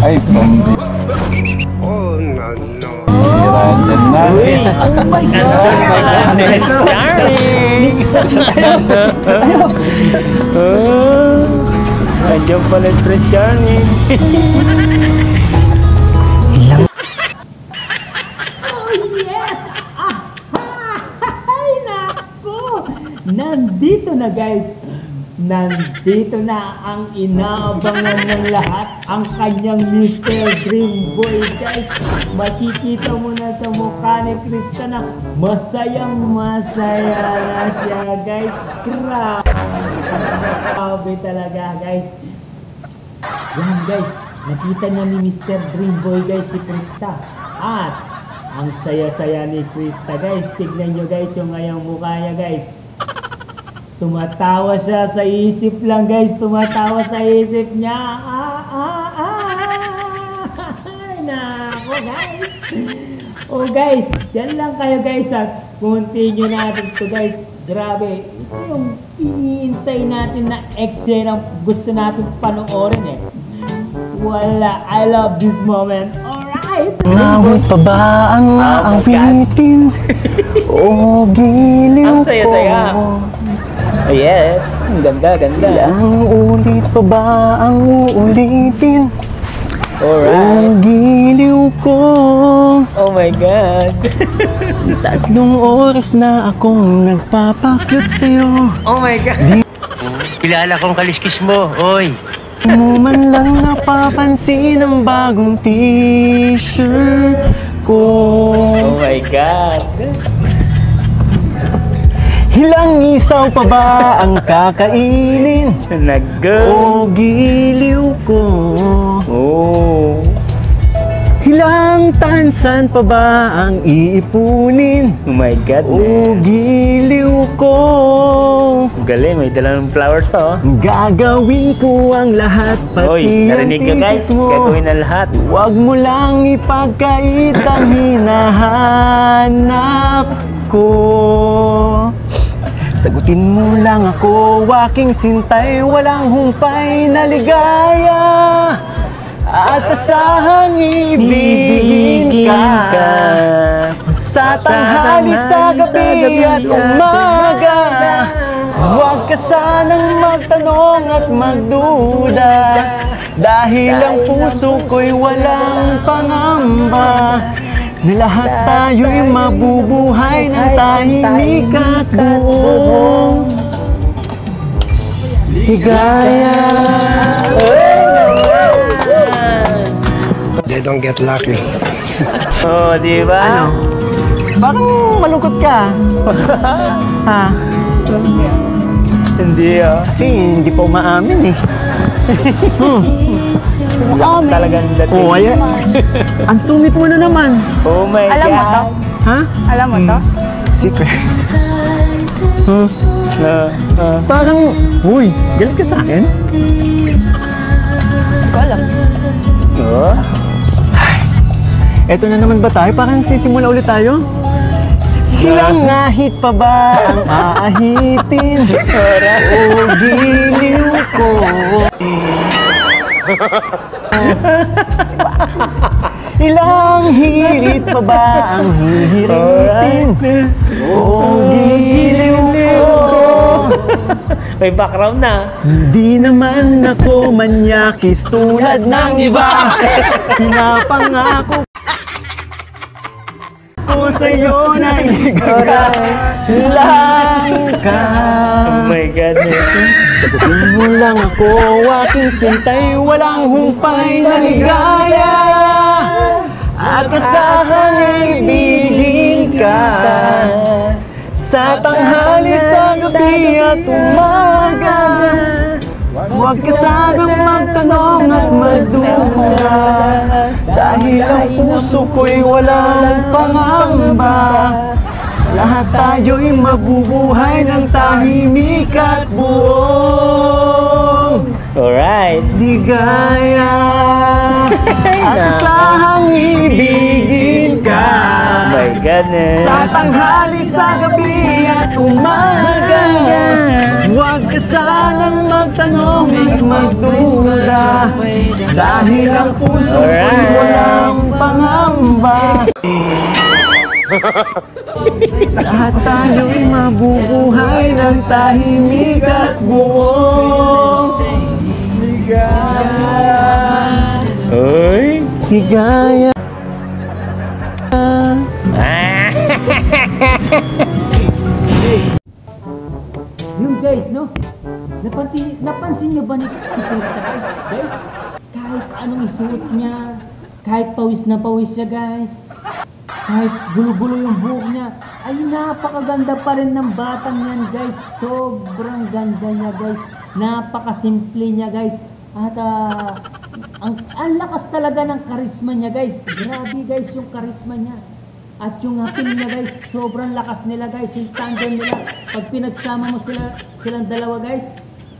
Ay, pambi. Oh, no, no. Hirahan dyan na. Oh my God! Miss Charlie! Andiyan pala si Prince Charlie. Nandito na guys, nandito na ang inaabangan ng lahat, ang kanyang Mr. Dream Boy guys. Makikita mo na sa mukha ni Krista na masayang masaya na siya guys. Grabe talaga guys. Yan guys, nakita niya ni Mr. Dream Boy guys si Krista. At ang saya-saya ni Krista guys. Tignan nyo guys yung ngayong mukha niya guys. Tumatawa siya sa isip lang guys. Tumatawa sa isip niya. Ay, nako guys. Oh guys, dyan lang kayo guys at continue natin to guys. Grabe. Ito yung iniintay natin na eksena gusto natin panoorin eh. Wala. I love this moment. Alright. Ngawit pa ba ang awitin? O giliw Ang saya-saya. Oh, yes, ang ganda, ganda. Ilang ulit pa ba ang uulitin? Alright. O giliw ko. Oh my God. 3 oras na akong nagpapakyut sa'yo. Oh my God. Kilala kong kaliskis mo, oy. Di mo man lang napapansin ang bagong t-shirt ko. Oh my God. Ilang isaw pa ba ang kakainin? Nag-go. O giliw ko. Oh. Ilang tansan pa ba ang iipunin? Oh my God. O giliw ko. Galing, may dala ng flowers pa oh. Gagawin ko ang lahat, Oy, pati ang narinig nyo guys. thesis mo. Gagawin na lahat. Huwag mo lang ipagkait ang hinahanap ko. Sagutin mo lang ako, aking sintay, walang humpay na ligaya. At asahang ibigin ka sa tanghali, sa gabi at umaga. Huwag ka sanang magtanong at magduda, dahil ang puso ko'y walang pangamba. Na lahat tayo'y mabubuhay ng tahimik at buong ligaya. They don't get lucky. Oh, di ba? Ano? Parang malungkot ka. Ha? Hindi oh. Kasi hindi pa umaamin eh. Talagang dating. Oh, ayan. Ang sungit mo na naman. Oh my God. Alam mo to? Ha? Alam mo to? Secret. Uh, Parang, uy, galit ka sa akin? Hindi ko alam. oh. Eto na naman ba tayo? Parang sisimula ulit tayo? Ilang ahit pa ba ang aahitin? O giliw ko. Ilang hirit pa ba ang hihiritin? O giliw ko. May background na. Hindi naman ako manyakis tulad ng iba. Pinapangako ko sa'yo na igagalang ka. Oh my God. Sagutin mo lang ako, aking sintay, walang humpay na ligaya. At asahang ibigin ka sa tanghali, sa gabi at umaga. Huwag ka sanang magtanong at magduda, dahil ang puso ko'y walang pangamba. Lahat tayo'y mabubuhay ng tahimik at buong Alright. ligaya. At asahang ibigin ka Oh my goodness. sa tanghali, sa gabi at umaga. Huwag ka sanang magtanong at magduda, dahil ang puso ko'y walang pangamba. Lahat tayo'y mabubuhay ng tahimik at buong ligaya. Uy! Higaya. Yung guys, no? Napansin nyo ba ni si Krista guys? Kahit anong isuot niya, kahit pawis na pawis siya guys, kahit gulo-gulo yung buhok niya, ay napakaganda pa rin ng batang yan guys. Sobrang ganda niya guys. Napakasimple niya guys. At ang lakas talaga ng karisma niya guys. Grabe guys yung karisma niya. At yung appeal niya guys, sobrang lakas nila guys. Yung tandem nila, pag pinagsama mo silang dalawa guys,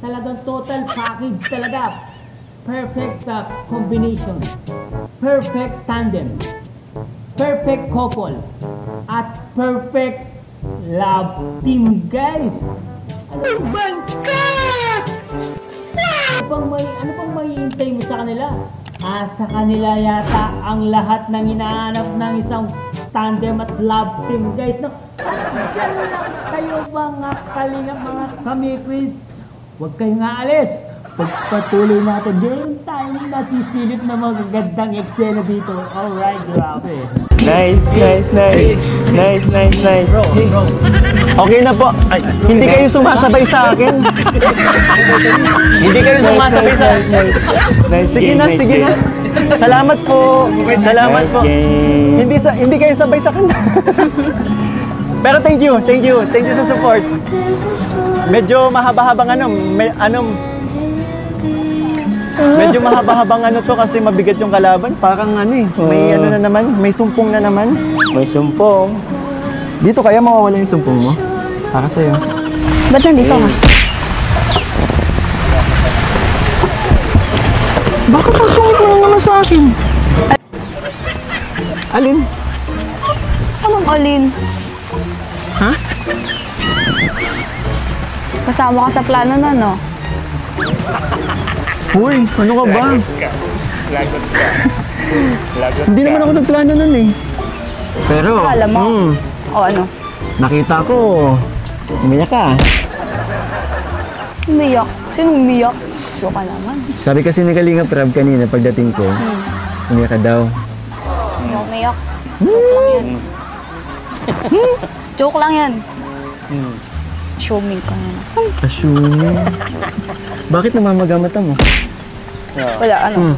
talagang total package talaga. Perfect combination. Perfect tandem. Perfect couple. At perfect love team guys. Ano pang may hintay mo sa kanila? Sa kanila yata ang lahat ng inaanap ng isang tandem at love team guys. No? Diyan lang kayo mga kalingap, mga kami-Chris. Huwag kayong aalis. Pagpatuloy natin, meron tayong nasisilip na magagandang eksena dito. Alright, grabe. Nice. Okay na po. Hindi kayo sumasabay sa akin. Hindi kayo sumasabay sa akin. Sige na. Salamat po. Hindi kayo sabay sa akin. Pero thank you sa support. Medyo mahaba-habang medyo mahaba-habang to kasi mabigat yung kalaban. Parang may na naman, may sumpong na naman. May sumpong. Dito kaya mawawala yung sumpong mo? Para sa'yo. Ba't nandito ka? Bakit ang sungit mo lang naman sa akin? Alin? Anong alin? Ha? Kasama ka sa plano na, no? Uy, ano ka ba? Lagot ka. Hindi naman ako nagplano nun eh. Pero, Akala mo? O ano? nakita ko, umiyak ka. Umiyak? Sino umiyak? So ka naman. Sabi kasi ni Kalinga Prab kanina pagdating ko, umiyak ka daw. Hindi ako umiyak. Joke lang yan. Assuming ka na. Assuming. Bakit namamagamata mo? Wala, ano?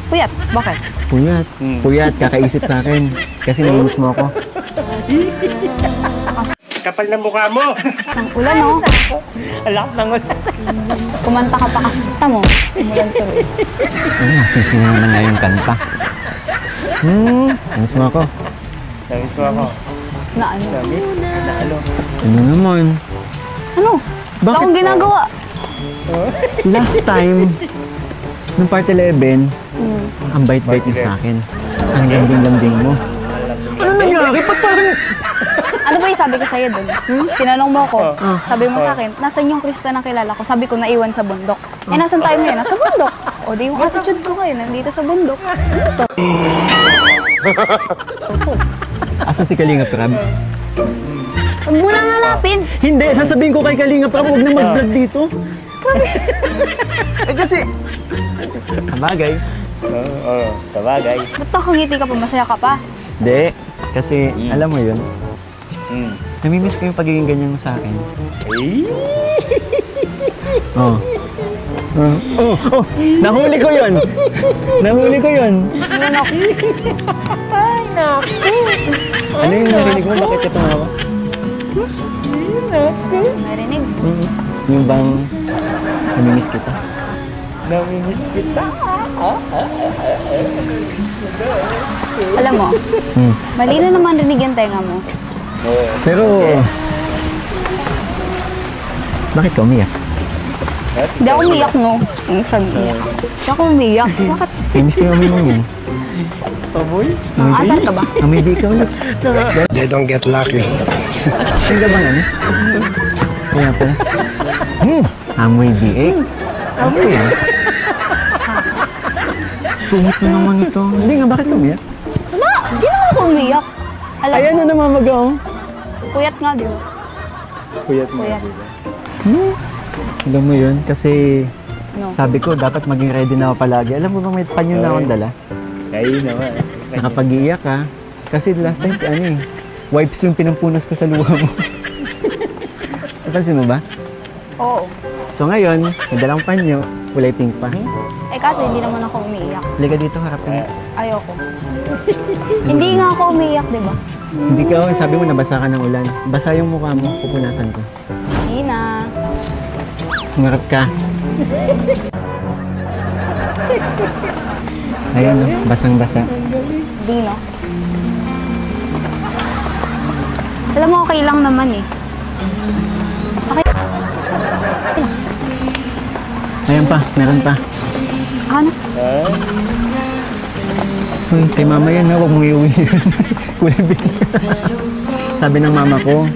Puyat. Bakit? Puyat. Puyat, kakaisip sa akin. Kasi namiss mo ako. Kapal na mukha mo! Ang ulan, no? Alak ng ulan. Kumanta ka pa kasita mo. Umulan tuloy. Nasisi na naman na yung kanta. Namiss mo ako. Namiss mo ako. Na ano? Ano naman? Ano? Wala Bakit? akong ginagawa. Last time, nung part 11, ang bait-bait mo sa akin. Ang lambing-lambing mo. Ano nangyari? Ba't parang... Ano ba yung sabi ko sa'yo dun? Tinanong mo ako. Sabi mo sa akin, nasan yung Krista na kilala ko? Sabi ko, naiwan sa bundok. Eh, nasan tayo ngayon? Nasa bundok. O, di yung attitude ko ngayon, nandito sa bundok. Asan si Kalinga Prab? Huwag mo nang hanapin. Hindi, sasabihin ko kay Kalinga Prab, huwag na mag-vlog dito. Kasi... Sabagay. Oo, sabagay. Ba't nakangiti ka pa? Masaya ka pa? Hindi, kasi alam mo yun, namimiss ko yung pagiging ganyan mo sa akin. Oh. Nahuli ko yun! Nahuli ko yun! Ay, naku. Ano yung narinig mo? Bakit ka tumawa? Narinig? Yung bang namimiss kita? Namimiss kita. Alam mo, mali na naman rinig yung tenga mo. Pero... Bakit ka umiyak? Hindi ako umiyak, no? Yung sabi umiyak. Hindi ako umiyak. Bakit? Namimiss ko yung umiyak yan. Paboy? Asar ka ba? Amoy di ka ulit. They don't get lucky. Saan ka bang ano? Kaya pala. Amoy biik. Amoy yan. Sungit na naman ito. Hindi nga, bakit umiyak? Wala, di naman ako umiyak. Alam Ayan mo, na namamaga oh. puyat nga, di ba? Puyat mo. Puyat. Alam mo yun, kasi No. sabi ko, dapat maging ready na ako palagi. Alam mo ba may panyo na akong dala? Kayo naman. Nakapag-iiyak ka. Kasi last time, wipes yung pinampunas ko sa luha mo. Napansin mo ba? Oo. So ngayon, may dalang panyo, kulay pink pa. Eh kaso hindi naman ako umiiyak. Liga dito, harapin. Ayoko. Hindi nga ako umiiyak, di ba? Hindi ka, sabi mo nabasa ka ng ulan. Basa yung mukha mo, pupunasan ko. Hindi na. Humarap ka. Ayun, no? Basang-basa. Di, no? Alam mo, okay lang naman eh. Okay. Ayun pa, meron pa. Ano? Uy, kay mama yan ha, huwag mong iuwi yan. Kulay pink. Sabi ng mama ko,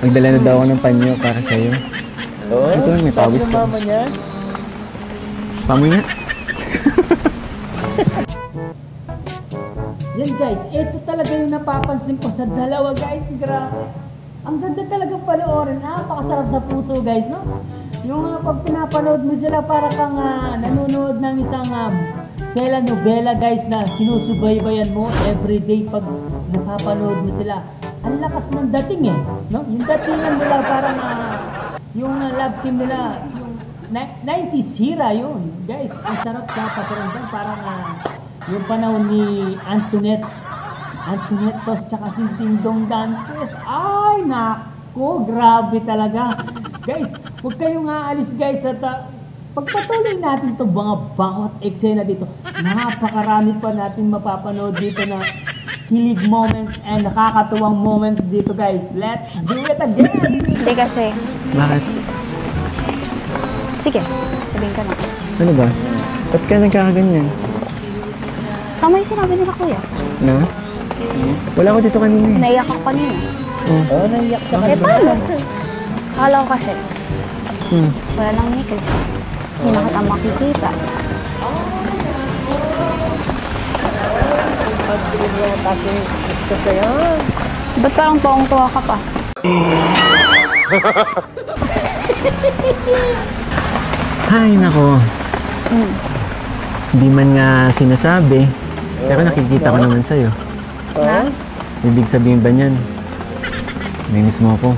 magdala na daw ako ng panyo para sa'yo. Oo. Ito, may pawis ka. Mama niya. Pamoy nga. Yan guys, ito talaga yung napapansin ko sa dalawa guys. Grabe. Ang ganda talaga panoorin. Napakasarap sa puso guys, no? Yung pag pinapanood mo sila para kang nanonood ng isang telenovela guys na sinusubaybayan mo everyday pag napapanood mo sila. Ang lakas ng dating eh, no? Yung datingan nila parang yung love team nila, yung 90s hira yun. Guys, ang sarap sa pakiramdam. Parang yung panahon ni Antoinette Tos tsaka si Dingdong Dantes. Ay, nako, grabe talaga. Guys, huwag kayong aalis guys at pagpatuloy natin itong mga bawat eksena dito. Napakarami pa natin mapapanood dito na kilig moments and nakakatuwang moments dito guys. Let's do it again! Hindi kasi. Bakit? Sige, sabihin ka na. Ano ba? Ba't ka nagkakaganyan? Tama yung sinabi nila kuya. Na? Wala ko dito kanina eh. Naiyak ako kanina. Oo, naiyak ka. Eh, paano? Akala ko kasi, wala nang necklace. Hindi na kita makikita. Kasi gusto sa'yo. Ba't parang tuwang-tuwa ka pa? Ay, nako. Hindi man nga sinasabi, pero nakikita ko naman sa'yo. Ha? Ibig sabihin ba niyan? Minis mo ako.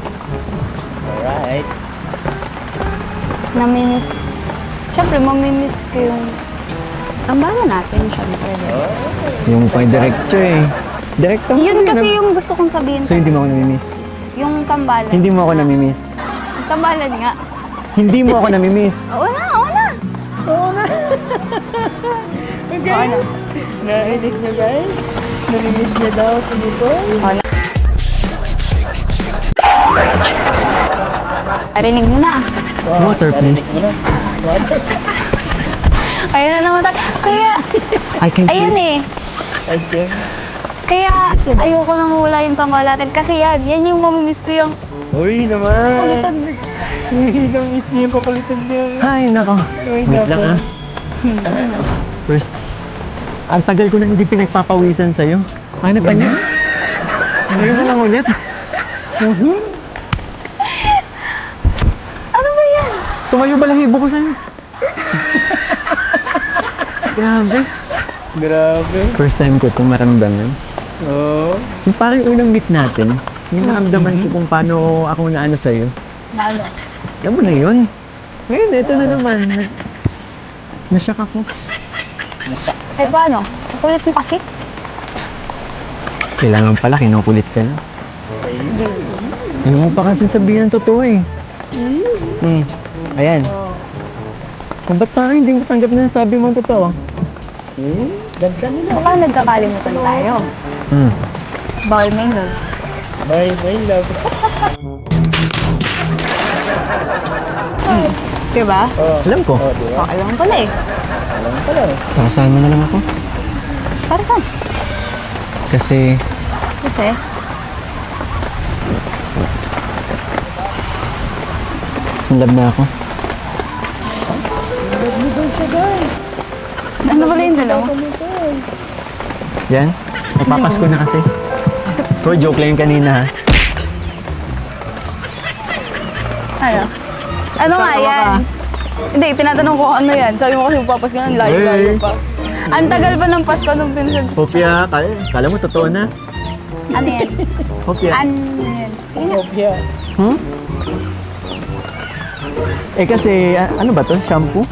Alright. Namimiss. Siyempre, mamimiss ko yung tambalan natin, siyempre. Yung pang director eh. Director Yun kasi yung gusto kong sabihin. So hindi mo ako namimiss? Yung tambalan. Hindi mo ako namimiss? Yung tambalan nga. Hindi mo ako namimiss? Oo na, oo na. Oo na. Oo na. Narinig niya guys? Narinig niya daw si Nicole? Oo na. Narinig mo na. Water, please. Water. Ayun na naman tayo. Kaya, I can ayun eh. Okay. Kaya, ayoko nang mawala yung tambal natin. Kasi yan yung mamimiss ko yung Uy naman. kulitan. Uy, namiss niya yung kapalitan niya. Ay, nako. Uy, Wait lang ah. First, ang tagal ko na hindi pinagpapawisan sa'yo. Ano pa niya? Ngayon na lang ulit. Ano ba yan? Tumayo balahibo ko sa'yo. Grabe. Grabe. First time ko ito maramdaman. Oo. Yung parang unang meet natin, yung naramdaman ko kung paano ako naano sa'yo. Lalo. Alam mo na yun. Ngayon, ito na naman. Nasyak ako. Eh paano? Kulit mo kasi? Kailangan pala, kinukulit ka na. Hindi mo pa kasi sabihin ang totoo eh. Ayan. Kung ba't parang hindi mo tanggap na sabi mo ang totoo? Ganda nila. Baka nagkakalimutan tayo. Bawal may love. Bye, my love. Diba? Alam ko. Oh, diba? Okay lang pala eh. Alam ko lang. Pasahan mo na lang ako. Para saan? Kasi Kasi? in love na ako. Ano pala yung dalawa? Yan. Magpapasko na kasi. Bro, joke lang yung kanina ha. Ano? Ano nga yan? Hindi, tinatanong ko ano yan. Sabi mo kasi magpapasko ng layo-layo pa. Ang tagal ba ng Pasko nung pinsan? Hopya, kala mo totoo na. Ano yan? Hopya. Ano yan? Kopya. Hmm? Eh kasi, ano ba to? Shampoo?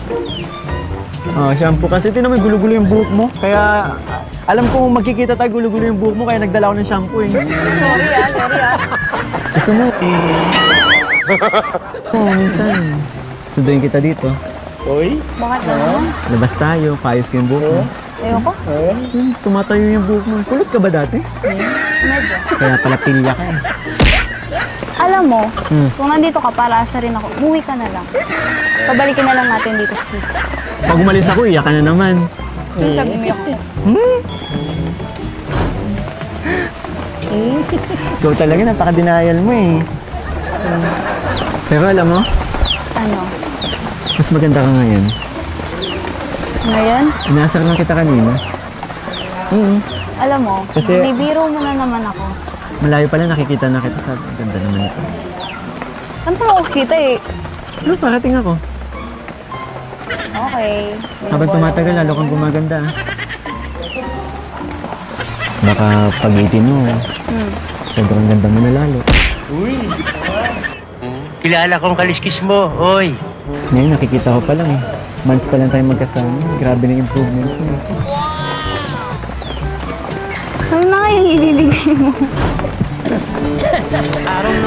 Oh, shampoo kasi tinan mo gulo-gulo yung buhok mo. Kaya alam ko magkikita tayo gulo-gulo yung buhok mo kaya nagdala ako ng shampoo eh. Sorry ah. Gusto mo Oo, minsan. Sunduin kita dito. Uy. Bakit ano? Labas tayo, paayos ko yung buhok mo. Ayoko. Tumatayo yung buhok mo. Kulot ka ba dati? Medyo. Kaya pala pilya ka eh. Alam mo, Hmm. kung nandito ka para asa rin ako, umuwi ka na lang. Pabalikin na lang natin dito sa city. Pag umalis ako, iyak ka na naman. So sabi mo ako. Ikaw talaga, napaka-denial mo eh. Pero alam mo, Ano? mas maganda ka ngayon. Ngayon? Inasar lang kita kanina. Alam mo, Kasi- bibiro mo na naman ako. Malayo pala nakikita na kita sa ganda naman ito. Saan pa ako kita eh? Ano, parating ako. Okay. Habang tumatagal, lalo kang gumaganda. Ah. Baka pag-18 mo, sobrang ganda mo na lalo. Kilala kong kaliskis mo, oy. Ngayon, nakikita ko pa lang eh. Months pa lang tayo magkasama. Grabe na improvements mo. Ano na yung ibibigay mo?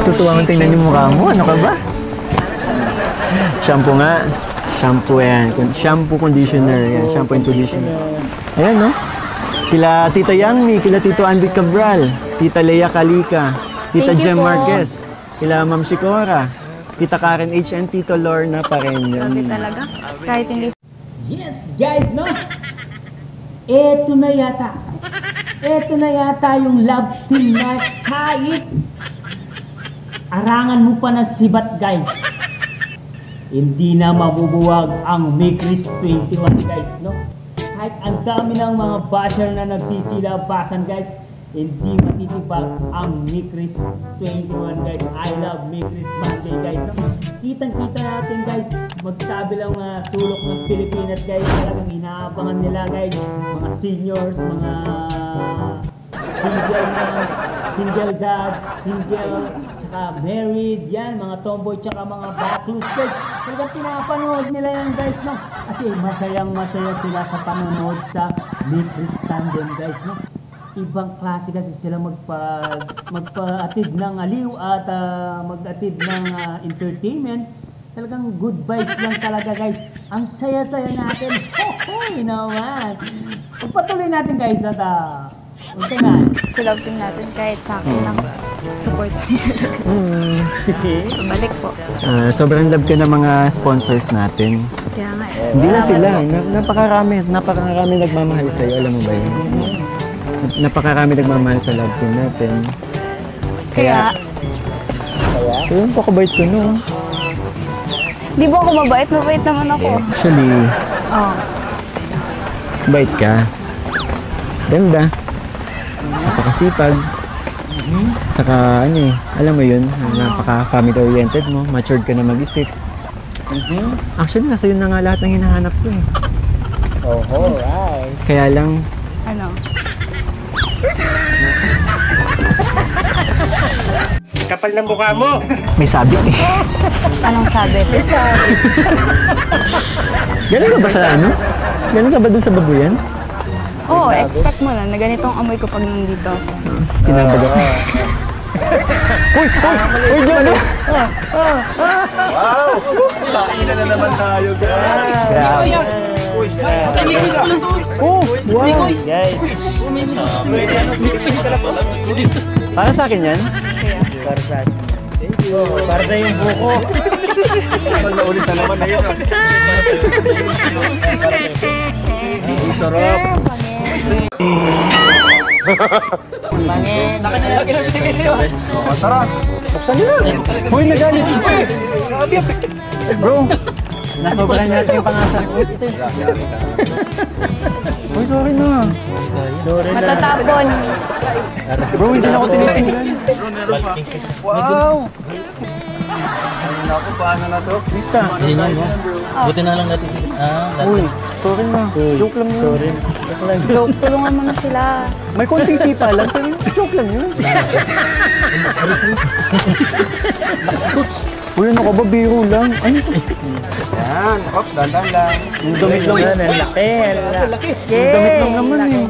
Tutuwa kang tingnan yung mukha mo. Ano ka ba? Shampoo nga. Shampoo yan. Shampoo conditioner. Yan. Shampoo and conditioner. Ayan, no? Kila Tita Yangmi, kila Tito Andy Cabral, Tita Lea Calica, Tita Thank you Jem po. Marquez, kila Ma'am Shikora, Tita Karen H. and Tito Lorna pa rin. Grabe talaga. Kahit hindi Yes, guys, no? Eto na yata. Eto na yata yung love team na kahit arangan mo pa ng sibat, guys. Hindi na mabubuwag ang Mikris 21, guys, no? Kahit ang dami ng mga basher na nagsisilabasan, guys, hindi matitibag ang Mikris 21, guys. I love Mikris Monday, guys, no? Kitang-kita natin, guys, magsabi lang sulok ng Pilipinas, guys. Talagang inaabangan nila, guys, mga seniors, mga single dad, single, tsaka married, yan, mga tomboy, tsaka mga backless, guys. Talagang pinapanood nila yan, guys, no? Kasi masayang-masaya sila sa panonood sa Mikris Tandem, guys, no? Ibang klase kasi sila magpa-atid ng aliw at mag-atid ng entertainment. Talagang good vibes lang talaga, guys. Ang saya-saya natin. Hoy naman. Pagpatuloy natin, guys, at untingan. sa love team natin kahit sa akin lang. Support. Balik po. Sobrang love ka ng mga sponsors natin. Kaya nga eh. Hindi lang sila. Napakarami nagmamahal sa'yo. Alam mo ba yun? Napakarami nagmamahal sa love team natin. Kaya, Kaya pakabait ko, no? di ba ako mabait? Mabait naman ako. Actually, Oh. bait ka. Ganda. Napakasipag. Saka ano eh, alam mo yun, napaka-family oriented mo, matured ka na mag-isip. Actually, nasa yun na nga lahat ng hinahanap ko eh. Alright. Kaya lang, Ano? Kapal ng mukha mo. may sabit eh. Anong sabi? Galing ka ba sa ano? Galing ka ba dun sa babuyan? Oo, expect mo na ganitong amoy ko pag nandito ako. Kinabag ako. Uy! John! Grabe. Oh! Wow! Guys, Para sa akin yan? para sa atin. Thank you. Para sa yung buko. Naulit na naman na yun. Sarap! Uy, nagalit. Bro, nasobrahan natin yung pangasar ko. Uy, sorry na. Matatapon. Bro, hindi na ako tinitigan. Wow! Ako, paano na to? Krista. Buti na lang natin. Uy, sorry na. Joke lang yun. Joke, tulungan mo na sila. May konting sipa lang, pero joke lang yun. Uy, ano ka ba? Biro lang. Ano ito? Yan. Op, dandan lang. Yung damit lang. Ang laki. Ang laki. Yung damit lang naman eh.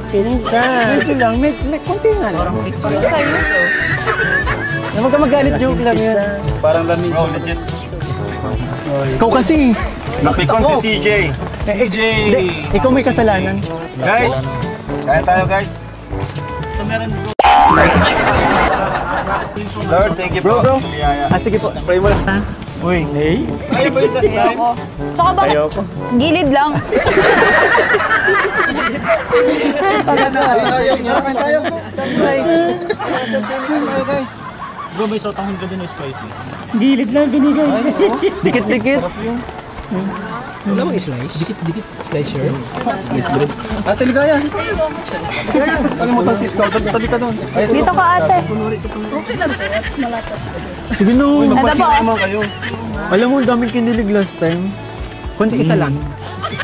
Medyo lang. May konti nga lang. Huwag ka magalit, joke lang yun. Parang lamin siya. Legit. Ikaw kasi. Nakikon si CJ. CJ! Ikaw may kasalanan. Guys, kaya tayo guys. Lord, thank you Bro, bro. Biyaya. Sige po. Pray mo lang. Uy. Hey. Kaya ba yung just time? Ayoko. Tsaka bakit? Gilid lang. Kain tayo. Guys. Bro, may sotahon ka din na spicy. Gilid lang binigay. Dikit-dikit. Wala mong slice? Dikit-dikit. Slicer? Ate, ligaya. Kalimutan si Scout. Tabi ka doon. Dito ka ate. Sige na. Ito po. Naman kayo. Alam mo, daming kinilig last time. Kunti isa lang.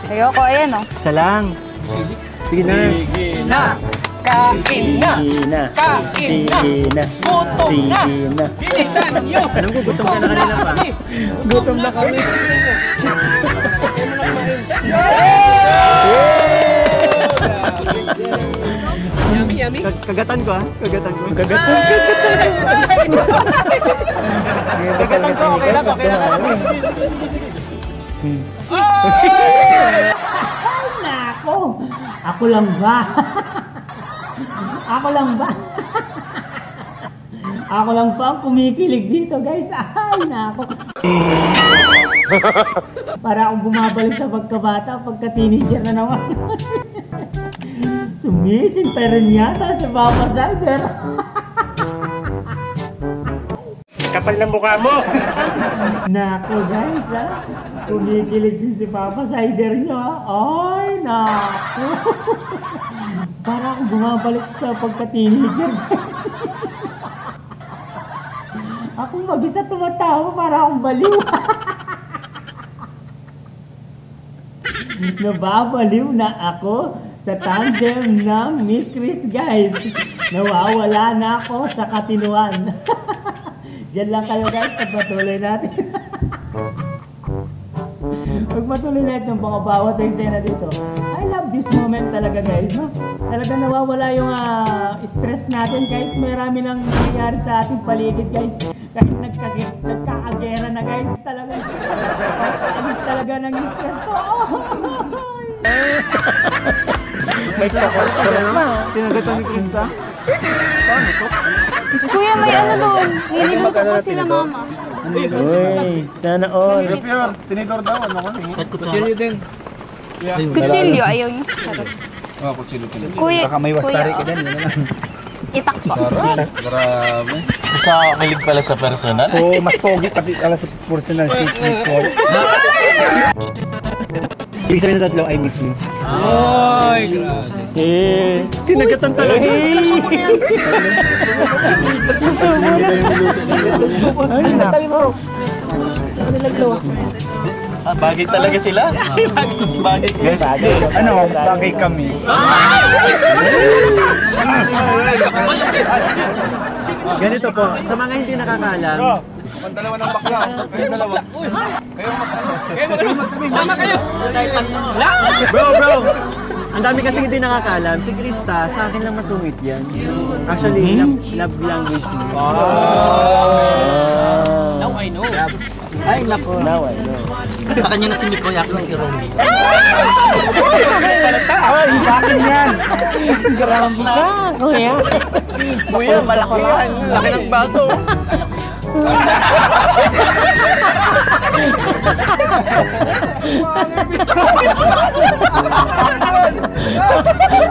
Ayoko, ayan o. Isa lang. Sige na. Sige na. Kain na! Kain na! Gutom na! Bilisan nyo! Alam ko, gutom ka na kanina pa. Gutom na kami! Kagatan ko ah. Kagatan ko. Okay lang. Nako! Ako lang ba? Ako lang ba? Ako lang ba ang kumikilig dito, guys? Ay, nako! Para akong bumabalik sa pagkabata, pagka-teenager na naman. Sumisin pa rin yata sa Papa Cyber. Kapal ng mukha mo! Nako, guys, ha? Kumikilig din si Papa Cyber nyo, ha? Ay, nako! Para akong bumabalik sa pagka-teenager. Akong mag-isa tumatawa para akong baliw. Nababaliw na ako sa tandem ng Miss Chris, guys. Nawawala na ako sa katinuan. Diyan lang kayo, guys, pagpatuloy natin. Pagpatuloy natin ang mga bawat eksena dito. I love this moment talaga, guys, no? Talaga nawawala yung stress natin kahit marami nang nangyayari sa ating paligid, guys. Kahit nagkakagera na, guys, talaga. Alis talaga ng stress ko. May kakot pa. Pinagatan ni Krista. Kuya, may ano doon. Nililuto pa sila mama. Uy, sana all. Pure, tinidor daw. Ano ko? Kutilyo din. Kutsilyo, ayaw niyo. Oh, kutsilo. Kuya, Baka may wastari ka kuya, din. Yun na lang. itak po. Grabe. Sa kilig pala sa personal. Oo, mas pogi pati ala sa personal statement ko. Ibig sabihin na tatlo, I miss you. Ay, grabe. Kinagatan talaga. Sabi mo, bro. Bagay talaga sila. Bagay. Ano, mas bagay kami. Ganito po, sa mga hindi nakakaalam, Ang dalawa ng bakla. Kayo dalawa. Kayo Sama kayo! Bro! Ang dami kasi hindi nakakaalam. Si Krista, sa akin lang masungit yan. Actually, love language niya. Now I know. Ay, nako. Now I know. Sa kanya na si Mikoy, ako na si Romy. Ay, sa akin yan! Grabe ka, kuya. Kuya, malaki yan. Laki ng baso.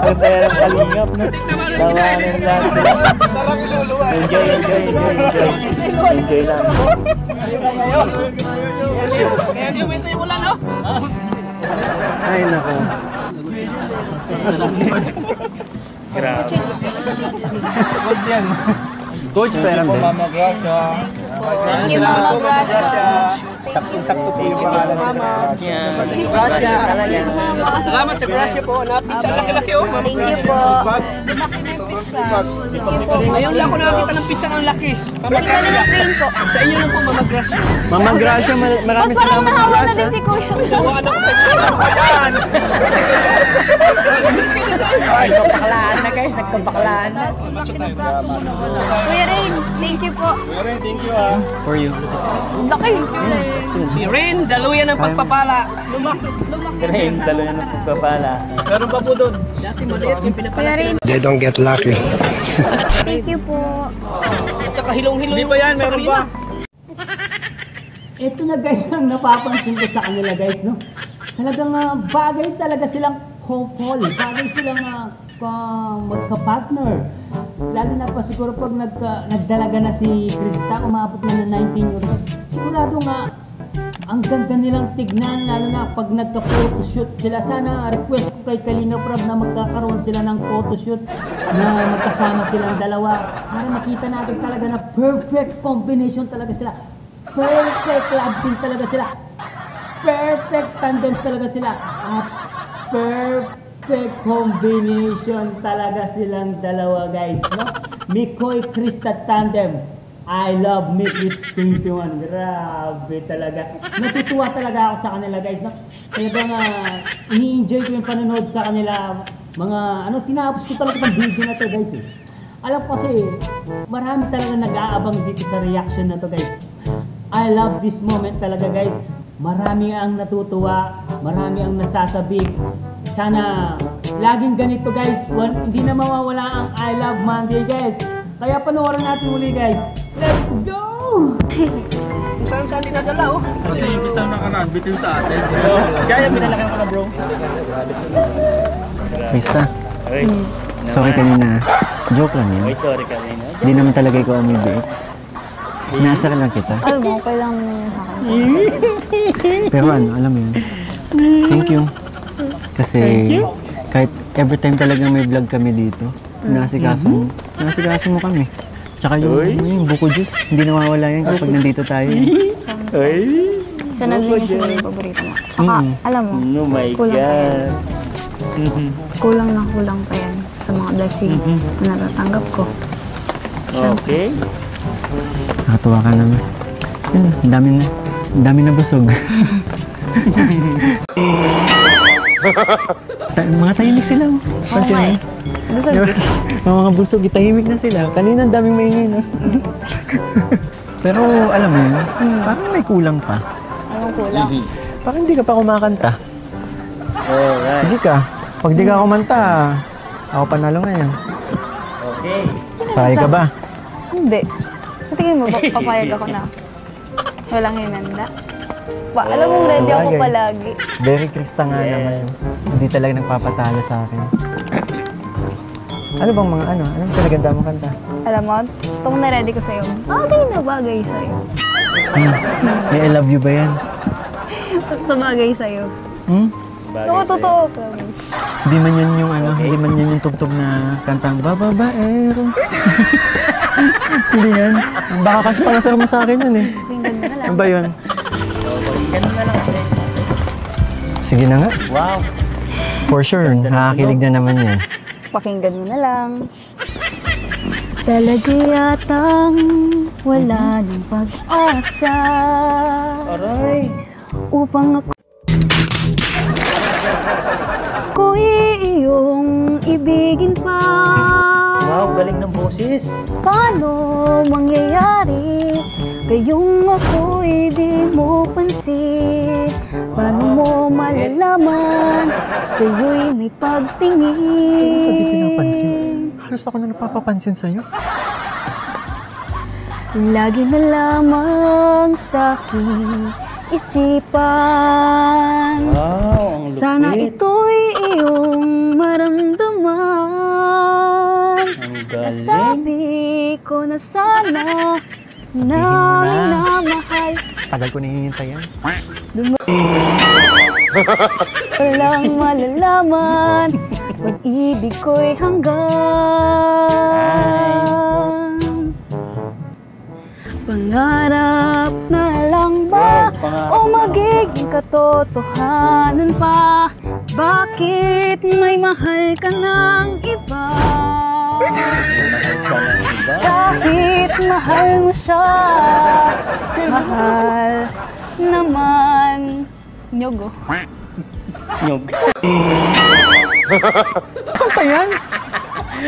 Ganda yan ang kalingap, no? Tawanan natin. Enjoy lang. Ay, nako. Grabe. Coach, pera mo. Mama Gracia. Thank you, Mama Gracia. Saktong-sakto po yung pangalan sa Gracia. Gracia. Mama. Salamat sa Gracia po. Napitsa laki-laki oh. Thank you po. Lumaki na yung pizza. Thank you po. Ngayon lang ako nakakita ng pizza ng laki. Pizza na ng train po. Sa inyo lang po, Mama Gracia. Mama Gracia, maraming Parang salamat sa nahawa na Gracia. din si Kuya. Gawaan ako sa inyo. Ayan. Ay, nagpapaklaan na guys. Nagpapaklaan na. Kuya Rain, thank you po. Thank you ah. For you. Laki. Si Rin, daluyan ng pagpapala. Grabe, talo na ng pagpapala. Meron pa po doon. Dati maliit yung pinapala. Kuya Rain, They don't get lucky. thank you po. At saka hilong-hilong. Hindi pa yan, meron pa. Ito na guys ang napapansin ko sa kanila guys, no? Talagang bagay talaga silang couple. Bagay silang magka-partner. Lalo na pa siguro pag nagdalaga na si Krista, umabot na ng 19 years old. Sigurado nga, ang ganda nilang tignan, lalo na pag nagka-photoshoot sila. Sana request ko kay Kalina Prab na magkakaroon sila ng photoshoot na magkasama silang dalawa. Para makita natin talaga na perfect combination talaga sila. Perfect love team talaga sila. Perfect tandem talaga sila. At perfect combination talaga silang dalawa guys, no? Mikoy Krista tandem. I love Mikis 21. Grabe talaga. Natutuwa talaga ako sa kanila guys, no? Talagang ini-enjoy ko yung panonood sa kanila. Mga tinapos ko talaga ng video na to guys eh. Alam ko kasi marami talaga nag-aabang dito sa reaction na to guys. I love this moment talaga guys. Marami ang natutuwa, marami ang nasasabik. Sana laging ganito guys. Hindi na mawawala ang I Love Monday guys. Kaya panoorin natin muli guys. Let's go! Kung saan-saan dinadala oh. Kasi yung pizza na kanan, bitin sa atin. Kaya pinalakan ko na bro. Krista, Ay, sorry kanina. Joke lang yun. Ay, sorry kanina. Hindi naman talaga ikaw umibiit. Inaasar lang kita. Alam mo, okay lang naman yun sa akin. Pero alam mo yun. Thank you. Kasi kahit every time talaga may vlog kami dito, nasikaso mo kami. Tsaka yung buko juice, hindi nawawala yan kapag nandito tayo. Ay, Isa na din yung yung paborito mo. Tsaka, alam mo, oh my kulang pa yan. God. Kulang pa yan sa mga blessing na natatanggap ko. Okay. Nakatuwa ka naman. Yun, ang dami na busog. Mga tahimik sila. Pansin mo? Busog Diba? eh. Mga busog, tahimik na sila. Kanina ang daming maingay, no? Pero alam mo yun, parang may kulang pa. Anong kulang? Parang hindi ka pa kumakanta. Alright. Sige ka. Pag di ka kumanta, ako panalo ngayon. Okay. Payag ka ba? Hindi. Sa tingin mo, papayag ako na walang hinanda? Alam mo, ready ako bagay. palagi. Very Krista nga naman yun. Hindi talaga nagpapatalo sa akin. Ano bang mga anong pinaganda mo kanta? Alam mo, itong na-ready ko sa'yo, bagay na bagay sa'yo. May I love you ba yan? Basta bagay sa'yo. Oo, totoo. Promise. Hindi man yun yung hindi man yun yung tugtog na kantang bababaero. Hindi yan. Baka kasi pangasar mo sa akin yun eh. Pakinggan mo na lang. Ano ba yun? Ganun na lang. Sige na nga. Wow. For sure, nakakakilig na naman yan. Pakinggan mo na lang. Talaga yatang wala ng pag-asa Aray. upang ako'y iyong ibigin pa. Wow, galing ng boses. Paano mangyayari kayong ako'y di mo pansin? Paano mo malalaman sa'yo'y may pagtingin? Hindi ko pinapansin. Halos ako na napapapansin sa'yo. Lagi na lamang sa'king isipan. Wow, ang lupit. Sana ito'y iyong maramdaman. sana na minamahal. Tagal ko nahihintay yan. Walang malalaman, pag-ibig ko'y hanggang. Pangarap na lang ba o magiging katotohanan pa? Bakit may mahal ka ng iba? Kahit mahal mo siya, mahal naman. Nyogo. Nyog. Kanta yan?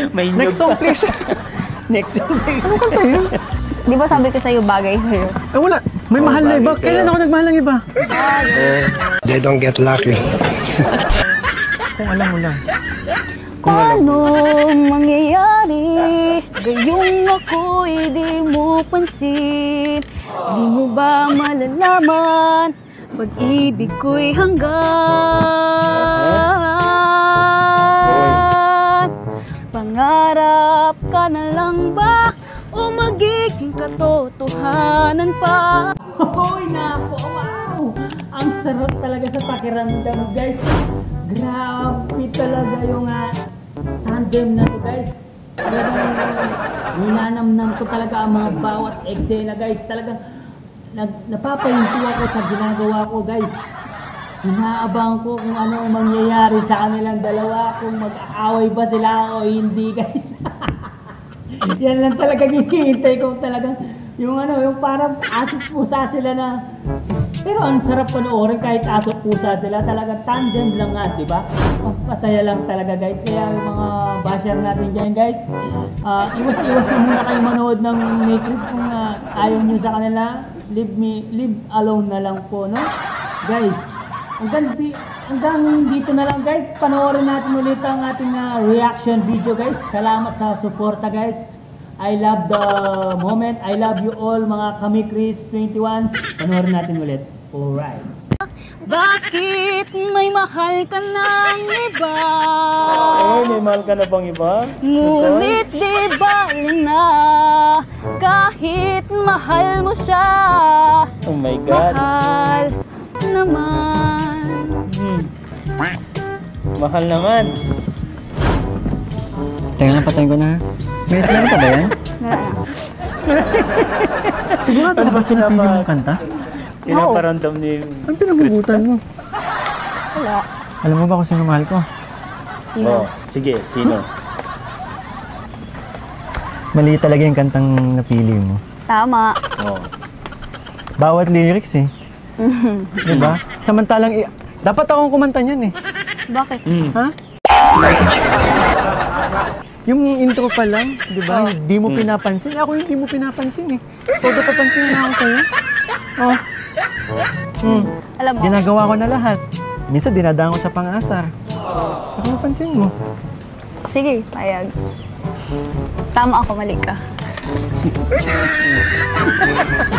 May nyog Next song, pa. please. Next song. Ano kanta yan? Di ba sabi ko sa'yo, bagay sa'yo? Eh, wala. May mahal na iba. Kailan ako nagmahal ng iba? They don't get lucky. Kung alam mo lang. Paano mangyayari? Gayong ako'y di mo pansin. Di mo ba malalaman? Pag-ibig ko'y hanggan. Pangarap ka na lang ba? O magiging katotohanan pa? Hoy, nako, wow! Ang sarap talaga sa pakiramdam, guys. Grabe talaga yung tandem na to, guys. Talagang ninanamnam ko talaga ang mga bawat eksena, guys. Talagang napapahinto ako sa ginagawa ko, guys. Inaabang ko kung ano ang mangyayari sa kanilang dalawa, kung mag-aaway ba sila o hindi, guys. Yan lang talaga hinihintay ko talagang yung yung parang aso't pusa sila na. Pero ang sarap panoorin kahit aso't pusa sila, talagang tandem lang nga, di ba? Masaya lang talaga, guys. Kaya yung mga basher natin dyan, guys, iwas-iwas na muna kayo manood ng Matrix kung ayaw nyo sa kanila. Leave alone na lang po, no? Guys, hanggang dito na lang, guys. Panoorin natin ulit ang ating reaction video, guys. Salamat sa suporta, guys. I love the moment. I love you all, mga Kamikris 21. Panoorin natin ulit. Alright. Bakit may mahal ka ng iba? Oh, may mahal ka na bang iba? Ngunit di bali na kahit mahal mo siya. Oh my God. Mahal naman. Mahal naman. Teka na, patayin ko na. May meron pa ba yan? Wala na. Sigurado ka ba sinapili mong kanta? Pinaparamdam ni... Ang pinagugutan mo. Wala. Alam mo ba kung sino mahal ko? Sino? Oh, sige, sino? Mali talaga yung kantang napili mo. Tama. Oh. Bawat lyrics eh. Diba? Samantalang, dapat akong kumanta niyan eh. Bakit? Ha? Yung intro pa lang, di ba? Hindi mo pinapansin. Ako hindi mo pinapansin eh. Todo papansin na ako sa'yo. Oh. Alam mo, Ginagawa ko na lahat. Minsan dinadaan ko sa pang-asar. Ako napansin mo. sige, payag. Tama ako, mali ka.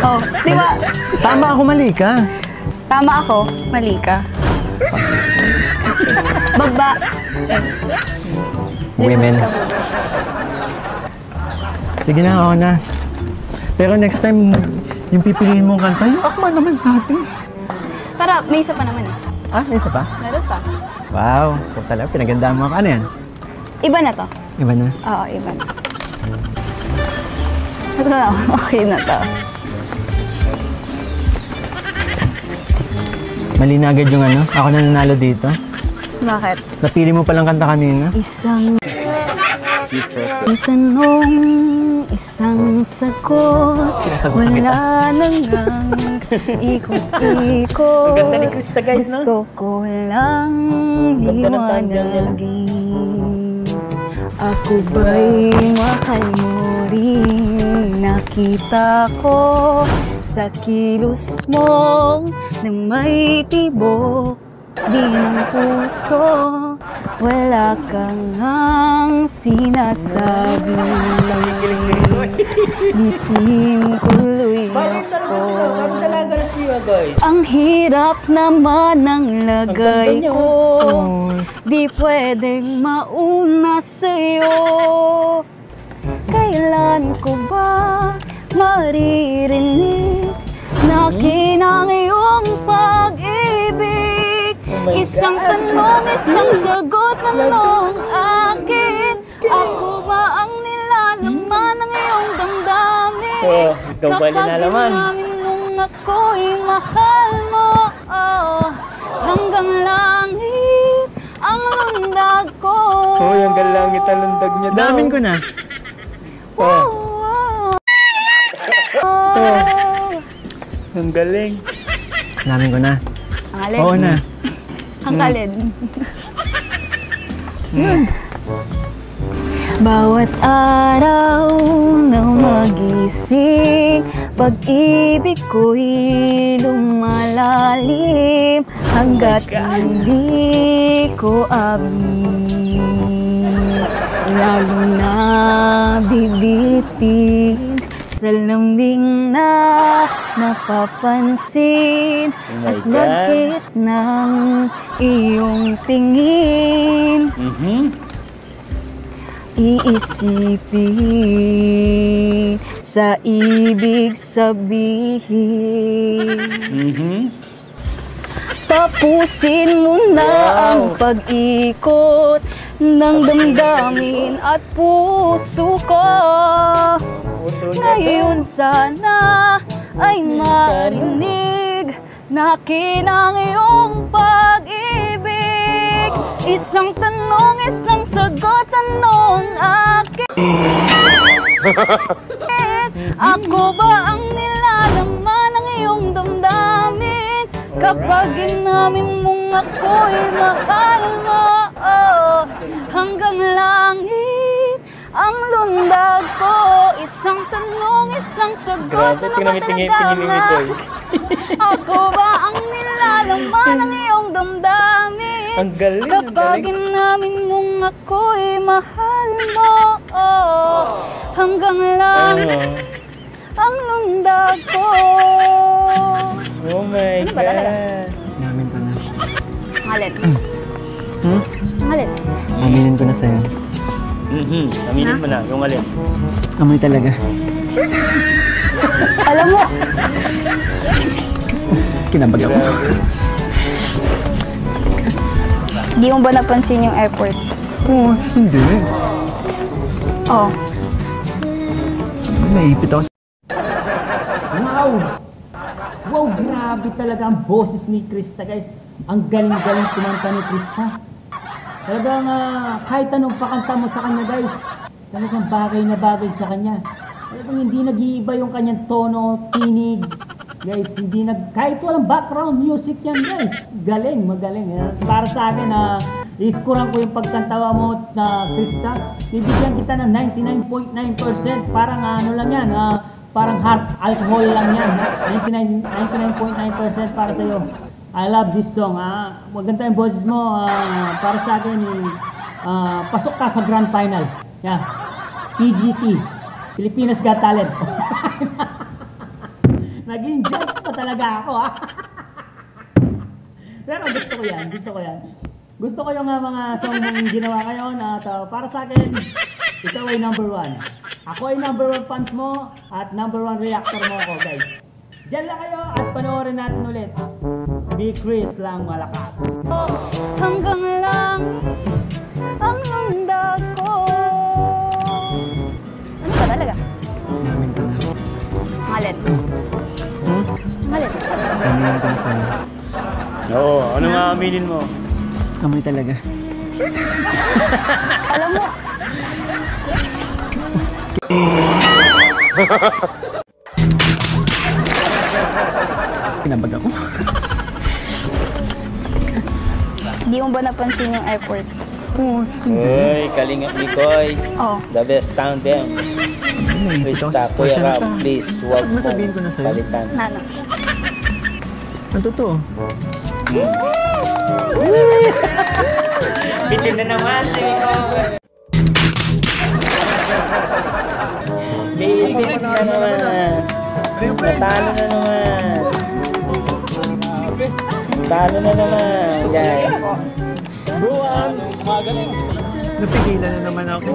Oh, di ba? Tama ako, mali ka. Tama ako, mali ka. Baba. Women. Sige na, ako na. Pero next time, yung pipiliin mong kanta, yung akma naman sa atin. Tara, may isa pa naman eh. Ah, may isa pa? Meron pa. Wow, kung talaga, pinagandaan mo ako. Ano yan? Iba na to. Iba na. Oo, iba na. Ito na, okay na to. Mali na agad yung ano. Ako na nanalo dito. Bakit? Napili mo palang kanta kanina. Isang tanong, isang sagot, wala nang ikot-ikot. Ganda ni Krista, guys, no? Gusto ko lang Ganda ng tandem nila. liwanagin. Ako ba'y mahal mo rin? Nakita ko sa kilos mo na may tibok di ng puso. Wala kang ang sinasabi. Bitin tuloy ako. Talaga na siya, guys. Ang hirap naman ng lagay Ang ganda niya, ko. Di pwedeng mauna sa'yo. Kailan ko ba maririnig na kinang iyong pag-ibig? Isang tanong, isang sagot, tanong akin. Ako ba ang nilalaman ng iyong damdamin? Ikaw ba nilalaman? Kapag inamin nung ako'y mahal mo, hanggang langit ang lundag ko. Hanggang langit ang lundag niya daw. Damin ko na. Ang galing. Damin ko na. Ang alin? Oo na. Ang alin? Bawat araw na magising, pag-ibig ko'y lumalalim hanggat hindi ko abin, lalo na bibitin sa lambing na napapansin at lagkit ng iyong tingin. Iisipin sa ibig sabihin. Tapusin mo na ang pag-ikot ng damdamin at puso ko. Ngayon sana ay marinig na kinang iyong pag-ibig. Isang tanong, isang sagot, tanong akin. Ako ba ang nilalaman ng iyong damdamin? Kapag inamin mong ako'y mahal mo, hanggang langit ang lundag ko. Isang tanong, isang sagot, ano ba talaga? Ako ba ang nilalaman ng iyong damdamin? Ang galing, Kapag inamin mong ako'y mahal mo, hanggang langit ang lundag ko. Oh my Ano ba talaga? God. Damin ko na. Alin? Hmm? Alin? Aminin ko na sa'yo. Aminin mo na, yung alin. Amoy talaga. Alam mo, Kinabag ako. di mo ba napansin yung airport? Oo, hindi. Oh. Naipit ako. Wow! Wow, grabe talaga ang boses ni Krista, guys. Ang galing-galing kumanta ni Krista. Talagang kahit anong pakanta mo sa kanya, guys, talagang bagay na bagay sa kanya. Talagang hindi nag-iiba yung kanyang tono, tinig. Guys, hindi kahit walang background music yan, guys. Galing, magaling. Para sa akin, iskuran ko yung pagkantawa mo na Krista. Bibigyan kita ng 99.9%. Parang ano lang yan, parang hard alcohol lang yan. 99.9% para sa'yo. I love this song. Maganda yung boses mo. Para sa akin, pasok ka sa grand final. Yeah. PGT. Pilipinas Got Talent. Naging judge pa talaga ako, Pero gusto ko yan. Gusto ko yung mga song mong ginawa ngayon. Para sa akin, ikaw ay number 1. Ako ay number 1 fans mo at number 1 reactor mo ako, guys. Diyan lang kayo at panoorin natin ulit. Be Chris lang malakas. Hanggang langit ang lundag ko. Ano ba talaga? Damin ko na. Alin? Alin? Aminin ko na sa'yo. Oo, ano nga aminin mo? Amoy talaga. Alam mo, Kinabag ako. di mo ba napansin yung airport? Oo, hindi. Uy, Kalingap Nikoy. Oh. The best town them. Naipit Please, ako. Kuya Pasensya na Rob, pa. please, huwag Bakit masabihin ko na sa'yo? palitan. Nano? Ang totoo. Bitin na naman, Bitin na naman. Talo na naman. Talo na naman, guys. Napigilan na naman ako.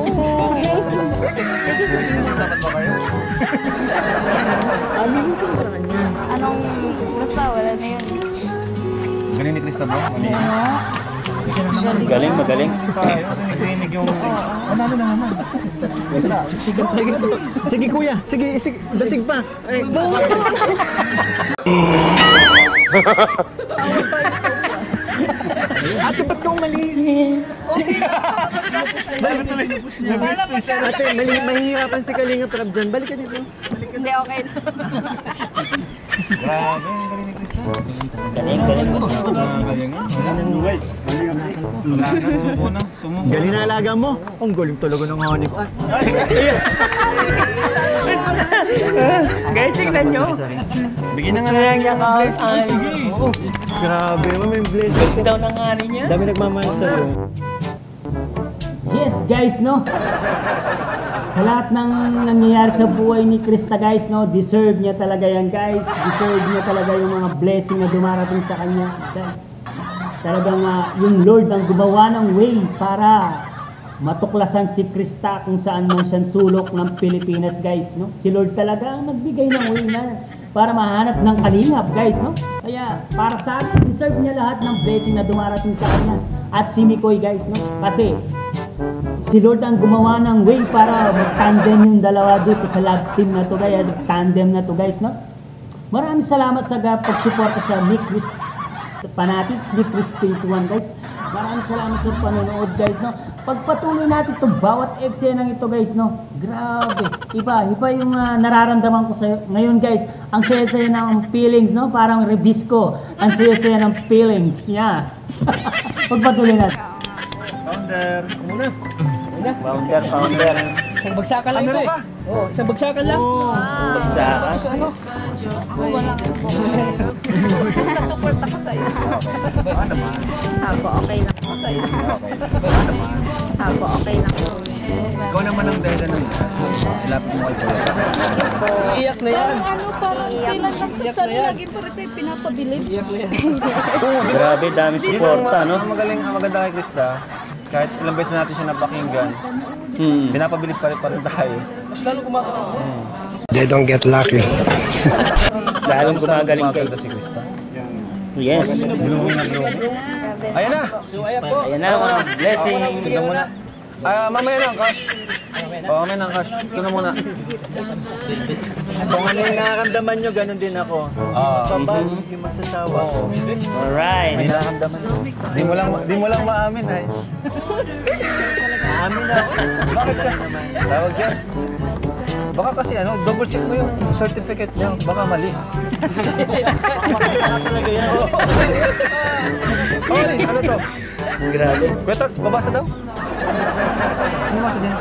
Nag-usapan ba kayo? Aminin ko sa kanya. Anong, basta wala na yun. Galing ni Krista ba? Galing, magaling. Tayo, narinig yung... Panalo na naman. Sige, sige kuya, sige, dasig pa. Ay, ate, ba't ka umalis? Ate, mahihirapan si Kalinga Prab dyan. Balik ka dito. Hindi, okay lang. Grabe, ang galing ni Krista. Galing, galing. Galing nga. Wala na, sumo na. Sumo. Galing na alaga mo. Ang galing talaga ng honey ko. Guys, tignan nyo. Bigyan na nga natin yung bless. Sige. Grabe, may blessing. Daw ng ani niya. Dami nagmamahal sa'yo. Yes guys, no? Sa lahat ng nangyayari sa buhay ni Krista guys, no? Deserve niya talaga yan guys. Deserve niya talaga yung mga blessing na dumarating sa kanya. Guys. Talagang yung Lord ang gumawa ng way para matuklasan si Krista kung saan man siyang sulok ng Pilipinas guys, no? Si Lord talaga ang nagbigay ng way na para mahanap ng kalingap guys, no? Kaya para sa akin, deserve niya lahat ng blessing na dumarating sa kanya. At si Mikoy guys, no? Kasi si Lord ang gumawa ng way para mag-tandem yung dalawa dito sa love team na to guys, tandem na to guys, no? Maraming salamat sa pagsuporta sa Nick Fanatics, Nick 21 guys. Maraming salamat sa panonood guys, no? Pagpatuloy natin ito, bawat eksenang ito guys, no? Grabe, iba yung nararamdaman ko sa ngayon guys. Ang saya-saya ng feelings, no? Parang rebisco, ang saya-saya ng feelings, yeah. Pagpatuloy natin. Founder. Founder. Isang bagsakan lang ito eh. Oo, isang bagsakan lang. Bagsakan. Basta support ako sa'yo. Ako, okay lang ako sa'yo. Ako, okay lang ako. Ikaw naman ang dahilan ng ilapit mo kay Kuya Sax. Iyak na yan. Parang kailan lang ito sa lagi pa rin ito pinapabilib. Grabe, dami suporta, no? Ang maganda kay Krista, kahit ilang beses natin siya napakinggan, pinapabilib pa rin tayo. They don't get lucky. Lalong gumagaling kay. Maganda si Krista. Yes. Ayan na! Ayan na, mga blessing. Tignan mo na. Mamaya lang, Cash. Mamaya lang, Cash. Ito na muna. Kung ano yung nakakamdaman nyo, ganun din ako. Paano yung masasawa ko? Alright. May nakakamdaman. Di mo lang maamin, ay. Amin na ako. Bakit kasi? Tawag yan. Baka kasi double check mo yung certificate niya. Baka mali. Oy, ano to? Grabe. Kwenta, babasa daw? Ano basa dyan?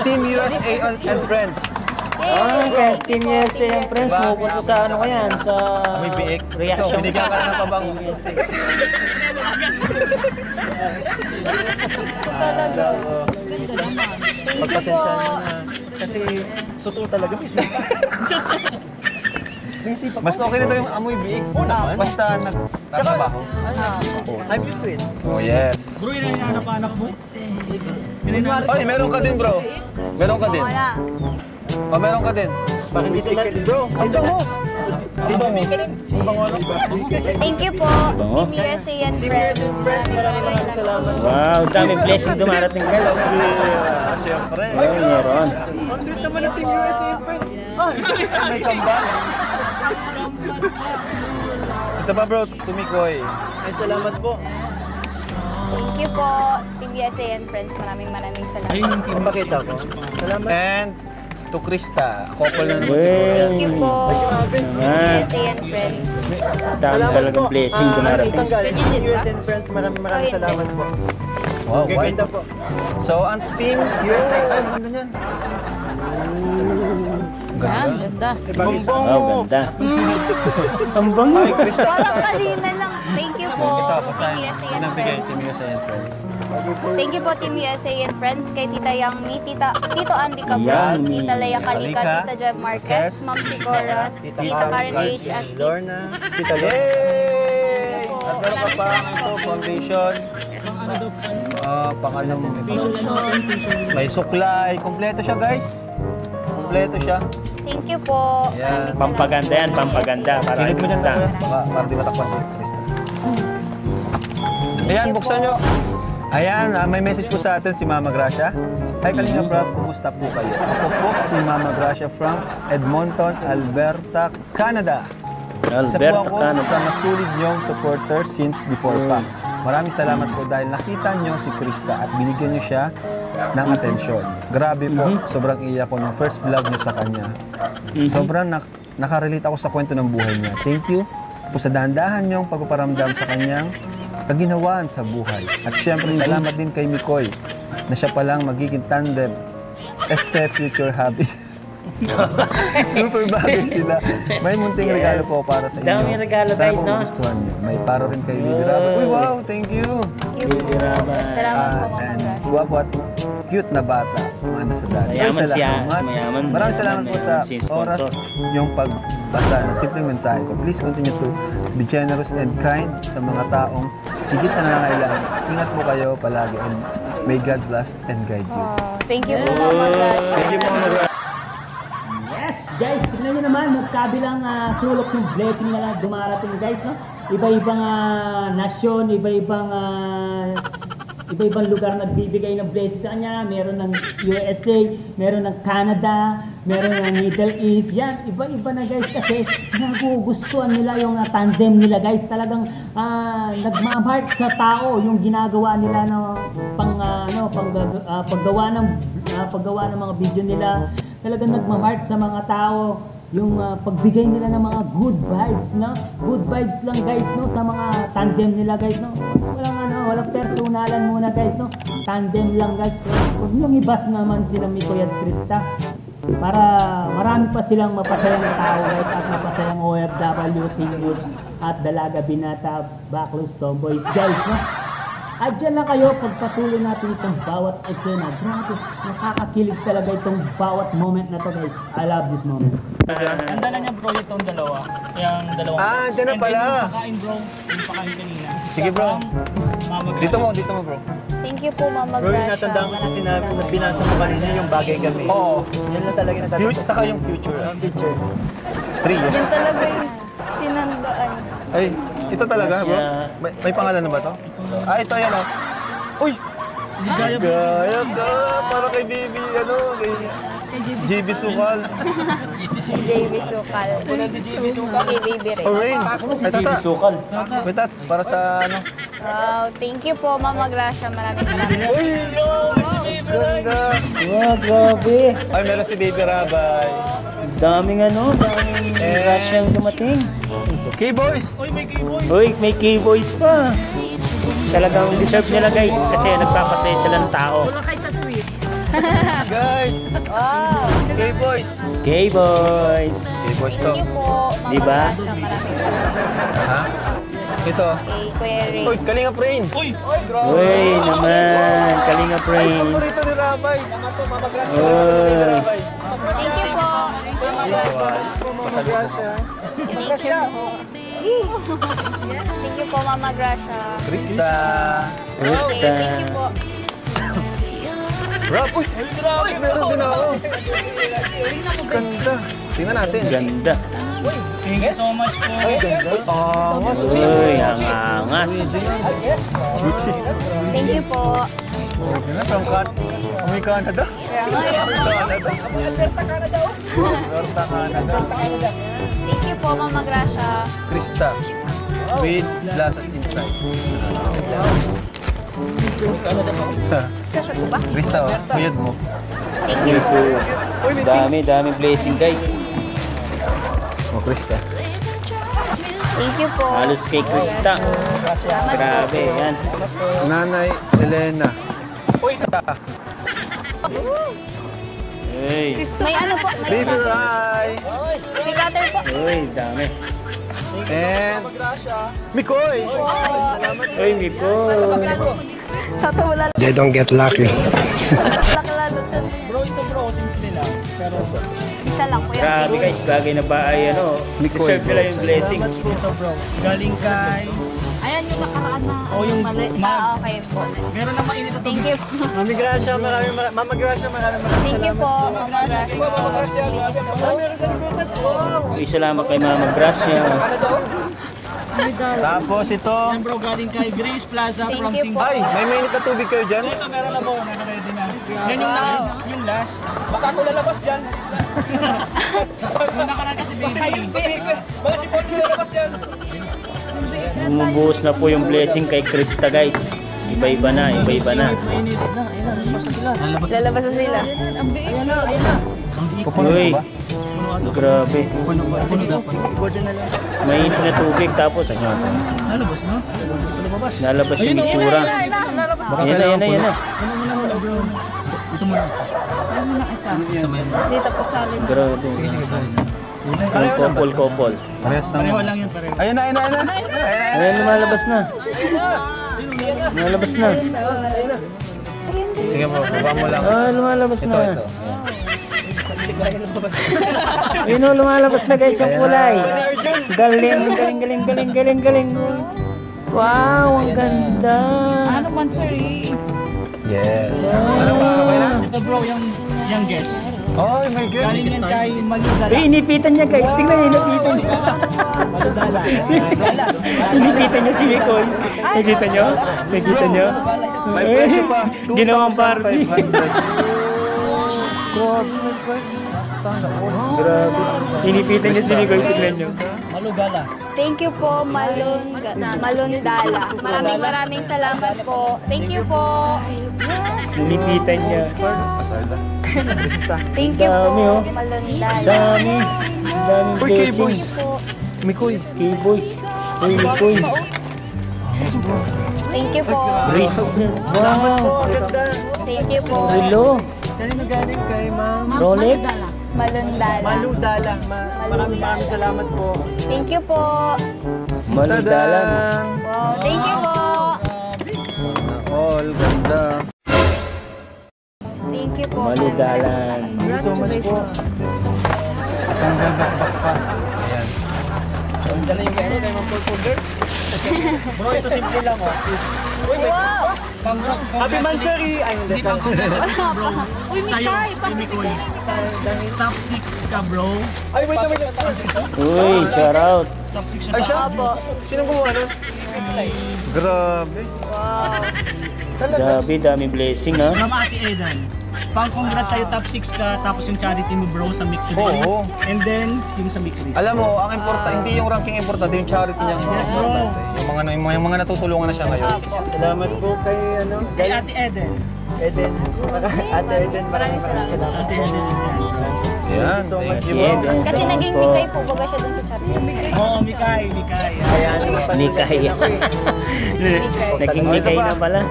Team USA and Friends. Okay, Team USA and friends, pupunta sa ano ko yan, sa May biik. reaction. Ito, binigyan ka na ng pabango. Talaga. Ganda naman. Thank you po. Kasi totoo talaga. Mas okay nito yung amoy biik. Basta nagtatrabaho. I'm used to it. Oh, yes. Bro, yun ang hanap-hanap mo. Oy, meron ka din, bro. Meron ka din. Wala. Oh, meron ka din. Bakit hindi natin, bro? Ang bango. Thank you po. Team USA and friends. Maraming salamat. Wow, dami blessing dumarating guys. Siyempre. Ayun, meron. Ang sweet naman ng Team USA and Friends. May kambal. Ito ba, bro? Tumikoy. Ay, salamat po. Thank you po. Team USA and friends. Maraming salamat. Pakita ko. Salamat. And to Krista. Couple na naman si Thank you po. Team Naman. USA and friends. Dami talagang blessing dumarating. Isang galing. Team USA and Friends, maraming salamat po. Wow, Gaganda po. So, ang Team USA, ay, ganda niyan. Yan, ganda. Wow, ganda. Ang bango. Ay, Krista. Parang kanina lang. Thank you po. Ito, Team basahin. USA and Pinabigay, friends. Team USA and Friends. Thank you po Team USA and friends, kay Tita Yangmi, Tito Andy Cabral, Yummy. Tita Leia Kalika, Kalika, Tita Jeff Marquez, Ma'am Sigora, Tita Karen H. at Lorna. Tita Yay! po. At meron ka pa ito, foundation. Pangalan mo. May suklay. Kompleto siya, guys. Kompleto siya. Thank you po. Yeah. Maraming Pampaganda yan, pampaganda. Para Silid mo dyan, Krista. para di matakpan si Krista. Ayan, buksan nyo. Ayan, may message po sa atin si Mama Gracia. Hi Kalinga Brab, kumusta po kayo? Ako po si Mama Gracia from Edmonton, Alberta, Canada. Isa po Alberta, ako Canada. sa masulit niyong supporter since before pa. Maraming salamat po dahil nakita niyo si Krista at binigyan niyo siya ng atensyon. Grabe po, sobrang iyak ko nung first vlog niyo sa kanya. Sobrang nakarelate ako sa kwento ng buhay niya. Thank you po sa dahan-dahan niyong pagpaparamdam sa kanyang kaginawaan sa buhay. At syempre, salamat din kay Mikoy na siya palang magiging tandem future hubby. Super bagay sila. May munting regalo po para sa inyo. Daming regalo, Sana guys, po no? magustuhan niyo. May para rin kay Bibi Rabbit. Uy, wow, thank you. Thank you po. Salamat po Mama And Gracia. guwapo at cute na bata. Mana sa dati. Mayaman siya. Mayaman. Maraming salamat po sa Mayaman si sponsor. oras yung pagbasa ng simpleng mensahe ko. Please continue to be generous and kind sa mga taong higit na nangangailangan. Ingat po kayo palagi and may God bless and guide you. Thank you po Mama Gracia. Thank you, Mama Gracia. Yes, guys, tignan nyo naman, magkabilang sulok yung blessing na lang dumarating, guys, no? Iba-ibang nasyon, iba-ibang lugar nagbibigay ng blessing sa kanya. Meron ng USA, meron ng Canada, meron ng Middle East. Yan, iba-iba na, guys, kasi nagugustuhan nila yung tandem nila, guys. Talagang nagmamark sa tao yung ginagawa nila no, paggawa ng mga video nila. Talagang nagmamark sa mga tao yung pagbigay nila ng mga good vibes, no? Good vibes lang, guys, no? Sa mga tandem nila, guys, no? Walang personalan muna, guys, no? Tandem lang, guys. So, huwag niyong ibas naman sila Mikoy at Krista para marami pa silang mapasayang tao, guys, at mapasayang OFW, seniors, at dalaga, binata, backless, tomboys, guys, no? At dyan lang kayo, pagpatuloy natin itong bawat eksena. Grabe, nakakakilig talaga itong bawat moment na to, guys. I love this moment. Ang dala niya bro itong dalawa. Yung dalawang box. dyan na And then pala. yung pakain bro, yung pakain kanina. Sige, bro. Mama Gracia. Dito mo, bro. Thank you po Mama Bro, Gracia. natandaan ko sa Maraming sinabi na salamat. binasa mo kanina yung bagay kami. Oo. Yan lang talaga natandaan. Saka yung future. Future. 3 years. Yan talaga yung tinandaan. Ay, ito talaga, bro? Yeah. May pangalan na ba to? Ito, yan, oh. Uy! Gaya ka! Para kay Bibi, kay JB Sukal. JB Sukal. Kay Baby Ray. Oh, Rain! Ay, tata! Sukal. May tats, para sa Wow, thank you po Mama Gracia. Maraming. Uy! Si Baby Ganda! Wow, grabe. Ay, meron si Baby Rabay. Daming daming Russian dumating. K-Boys! Uy, may K-Boys pa. Talagang deserve nila, guys, kasi nagpapatay sila ng tao. Guys! Wow. K-Boys! K-Boys. K-Boys to. Thank you po Mama Diba? Gracia. Maraming. Ha? Ito. Kay Kuya Ray. Uy, Kalinga Rain! Uy! Uy, naman. Kalinga Ay, Brain. paborito ni Rabay. Uy. Rabay. Thank you po Mama Gracia. Thank you po. Thank you po Mama Gracia. Krista. Okay, thank you po. Rap! Uy! Meron din ako. Ganda. Tingnan natin. Ganda. Thank you so much po. Mas Uy, ang angas. Gucci. Thank you po. From Canada. Kaya nga, Alberta, Canada. thank you po Mama Gracia. Krista. With lasas inside. Kasya po ba? Krista, kuyod mo. Thank you po. Dami blessing, guys. Krista. Thank you po. Halos kay Krista. Salamat po. Grabe, yan. Nanay Elena. Uy, isa. Uy, May ano po? May Baby cutter. Rai. May cutter po. uy, dami. And Mikoy. Po. Uy, Miko. Tatawala lang. They don't get lucky. Lalo dun. Bro, ito bro, simple lang. Pero, Isa lang, kuya. Grabe guys, bagay na ba ay ano, deserve nila yung blessing. ito bro, galing kay... Ayan yung nakaraan na. Oh, yung mali. mag- Okay po. Meron na mainit na Thank you po. Mami Gracia, Mama Gracia, maraming Thank you po, Mama Gracia. Isa salamat kay Mama Gracia. Tapos ito. Yan bro, galing kay Grace Plaza Thank from you po. Ay, may mainit na tubig kayo dyan? Ito meron na bro, naka-ready na. Yan yung, Wow. yung last. Baka ako lalabas dyan. Yung nakaraan kasi baby. Baka si Paul lalabas dyan. Bumubuhos na po yung blessing kay Krista guys. Iba-iba na, iba-iba na. Lalabas na sila. Pupuno Uy, ko ba? grabe. Mainit na tubig tapos Lalabas no? nalabas yung itsura. Baka Ayan na, kailangan ayan na, puno. ayan na. Dito po sa amin. Grabe. Yung kopol-kopol. Parehas na. Pareho lang yun, pareho. Ayun na, ayun na, ayun na. Ayun na. Ayan, lumalabas na. Lumalabas na. Sige bro, baba mo lang. Ah, lumalabas Ito, na. ito. Ayun o, lumalabas na guys yung kulay. Galing, galing, galing, galing, galing, galing. Wow, ang ganda. Ano man, sir? Yes. Ano ba? Okay na? Ito bro, yung guest. Oh my God. Galing yan kay Malugala. Uy, inipitan niya guys. Tingnan niya, inipitan niya. Inipitan niya si Nicole. Nakita niyo? Nakita niyo? May presyo pa. Ginawang Barbie. 2,500. Grabe. Inipitan niya si Nicole. Tingnan niyo. Malugala. Thank you po, Malundala. Maraming salamat po. Thank you po. Inipitan niya. Thank you Dami, po, oh. Malundala. Dami. Daming Uy, K-boy. blessing. Mikoy. K-boy. Uy, Nicole. Thank you po. Great. Wow. Thank you po. Hello. Kanino galing kay Ma'am? Rolex. Malundala. Maludala. Maraming salamat po. Thank you po. Maludalan. Wow, thank you po. All ganda. Thank you po. Maludalan. So much po. Scandal backpass pa. Ayan. Dala yung gano'n kay Ma'am Paul Folder. Bro, ito simple lang oh. Wow! Happy Mansari! Ay, hindi. Uy, Mikay! Mikoy. Top 6 ka bro. Ay, wait. Uy, shout out. Top 6 siya sa Opo. Sino kumuha nun? Grabe. Wow. Grabe, dami blessing ha. From Ate Eden. Pang-congrats sa'yo, top 6 ka, tapos yung charity mo bro sa Mick Today. Oo. And then, yung sa Mick Chris. Alam mo, ang importante, hindi yung ranking importante, yung charity niya. Yes, bro. Yung mga natutulungan na siya ngayon. Salamat po kay ano? Kay Ate Eden. Eden. Ate Eden. Maraming salamat. Ate Eden. Yan, So much thank you. po. Kasi naging Mikay po baga siya dun sa chat. Oo, Mikay. Ayan. Mikay. Naging Mikay na pala.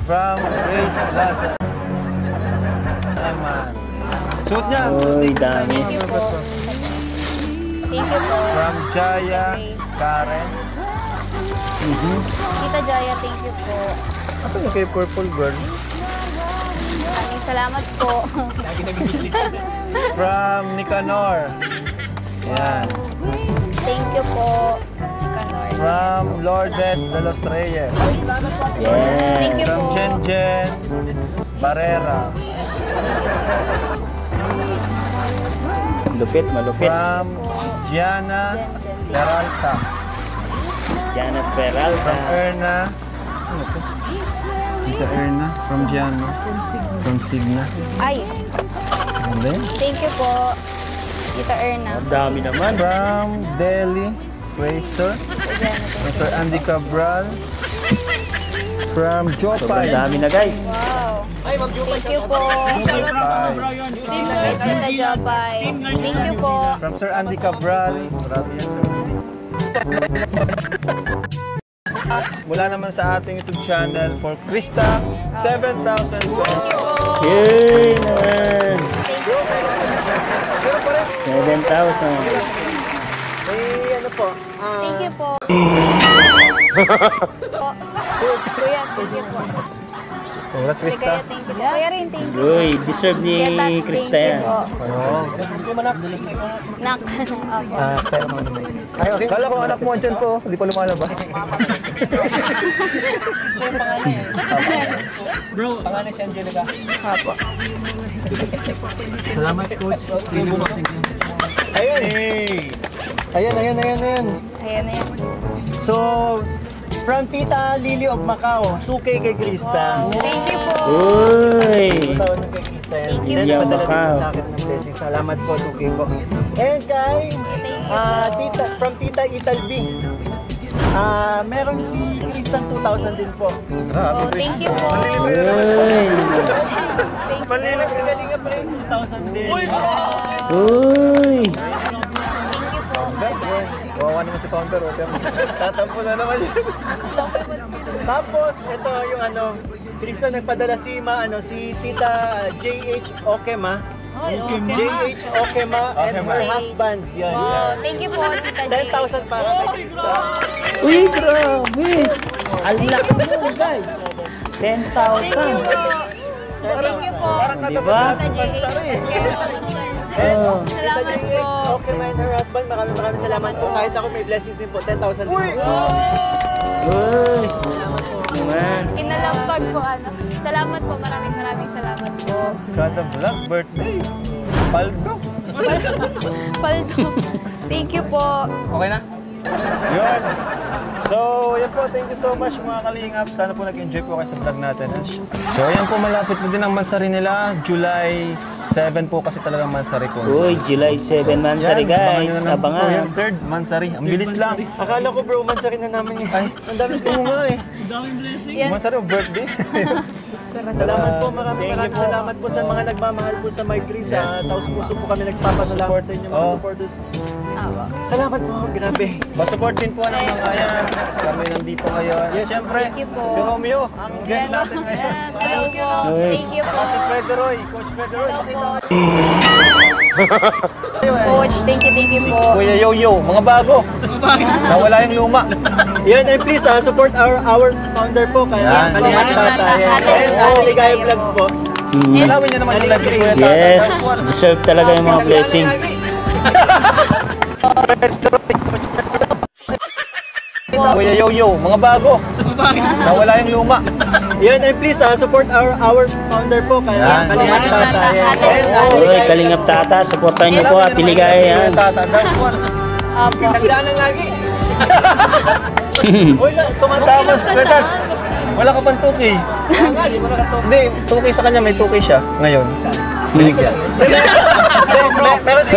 From Grace Plaza. Naman. Suot niya. Uy, dami. Thank you po. Thank you po. From Jaya Karen. Tita Jaya, thank you po. Asan yung kay Purple Girl? Maraming salamat po. From Nicanor. Yan. Thank you po. Kanor. From Lourdes de los Reyes. Yeah. Thank you From po. Jen Jen Barrera. Lupit, malupit. From Gianna Peralta. Janet From Peralta. Erna. Ano to? Tita Erna. From Gianna. From Signa. Ay, And then, thank you po. Tita Erna. Ang dami naman. from Delhi Fraser. From Sir Andy Cabral. From Sobrang Jopay. dami na guys. Wow. Thank you po. Team Nurse Tita Jopay. Thank you po. From Sir Andy Cabral. Marami yan, Sir Andy. Mula naman sa ating YouTube channel for Krista, 7,000 Thank you pesos. po. Yay naman. Thank you. 7,000. Eh, ano po? Thank you po. Po. Kuya, thank you po. Congrats, Krista. Kaya thank you po. Kuya rin, thank you. Uy, deserve ni Kuya Tats, Krista thank yan. you po. Oo. Nak. Opo. Pero ay, okay. Kala ko anak mo andyan po, hindi pa lumalabas. Bro, pangalan si Angelica. Opo. Salamat, Coach. Ayun. Ayun. Ayan na yan. So, from Tita Lily of Macau, 2K kay Krista. Thank you po. Uy! Taon na kay Krista yan. Thank you. Lily of Padala dito Macau. sa akin ng blessing. Salamat po, 2K po. And kay from Tita Italbi. Meron si Kristang 2,000 din po. Oh, thank you po. Uy! Thank you. Malilang sa galinga pa rin, 2,000 din. Uy! Thank you po. Wawa naman si Tom pero tatampo na naman yun. Tapos, ito yung Krista nagpadala si Tita JH Okema. JH Okema and her husband. Yan. Wow, thank you po, Tita J. 10,000 para kay Krista. Uy, grabe! Ang laki mo, guys! 10,000! Thank you po. Thank you po. Diba? Tita J. Oh. Salamat po. Okema and her husband, maraming salamat po. Kahit ako may blessings din po, 10,000 din po. Uy! Man. Kinalampag po, Salamat po, maraming salamat po. Kada vlog, birthday. Paldo. Paldo. Thank you po. Okay na? Yun. So, yan po. Thank you so much mga kalingap. Sana po nag-enjoy po kayo sa vlog natin. So, yan po. Malapit na din ang mansari nila. July 7 po kasi talagang mansari ko. Uy, July 7 mansari, guys. Abangan. Third mansari. Ang bilis lang. Akala ko bro, mansarin na namin Ay, ang dami po. nga eh. Ang daming blessing. Yan. Mansari o birthday? Salamat po, maraming salamat po sa mga nagmamahal po sa My Chris. Taos puso po kami nagpapasalamat sa inyo mga supporters. Awa. Salamat po, grabe. Masupport din po ng mga yan. Kami nandito ngayon. Yes, siyempre. Thank you po. Si Romeo, ang guest natin ngayon. Thank you. Thank you po. Saka si Frederoy, Coach Frederoy. Hello po. Coach, thank you po. Kuya Yo-Yo, mga bago. Nawala yung luma. Yan, and please support our founder po, kaya Yan. Kalingat Tata. And Ligaya Vlog po. Dalawin niyo naman yung live ni Kuya Tata. Yes, deserve talaga yung mga blessing. Kuya Yo-Yo, mga bago. Nawala yung luma. Yan, and please support our founder po, kaya Yan. Kalingat Tata. And Uy, Kalingap Tata, supportan niyo po at Ligaya yan. Kuya Tata, that's one. Apo. Nagdaanan lagi. Uy, Tapos, Kuya Tats, wala ka pang 2K. Hindi, 2K sa kanya, may 2K siya ngayon. Binigyan. meron si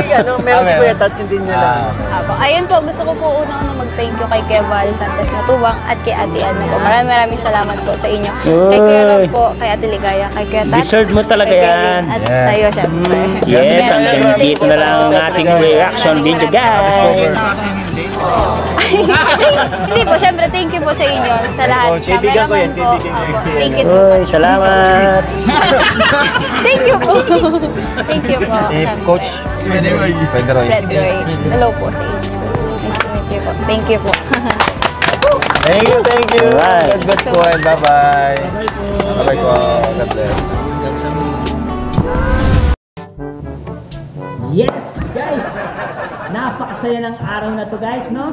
Kuya Tats, hindi niya lang. Apo. Ayun po, gusto ko po unang mag-thank you kay Keval Santos Matubang at kay Ate Anna po. Maraming salamat po sa inyo. Kay Kuya Rob po, kay Ate Ligaya, kay Kuya Tats. Deserve mo talaga kay yan. Kevin, at Yes. sa'yo, syempre. Yes, hanggang dito na lang ang ating reaction video, guys. Hindi po, syempre, thank you po sa inyo. Sa lahat. Kaibigan ko yan, Cameraman po. kaibigan ko Apo. yan. Thank you so Uy, much. salamat. Thank you po. Thank you po. Si syempre. Coach Frederoy. Fred Roy. Hello po sa inyo. Nice to meet you po. Thank you po. Thank you, thank you. Alright. God bless po and bye-bye. Bye-bye po. God bless. Yes, guys! Napakasaya ng araw na to, guys, no?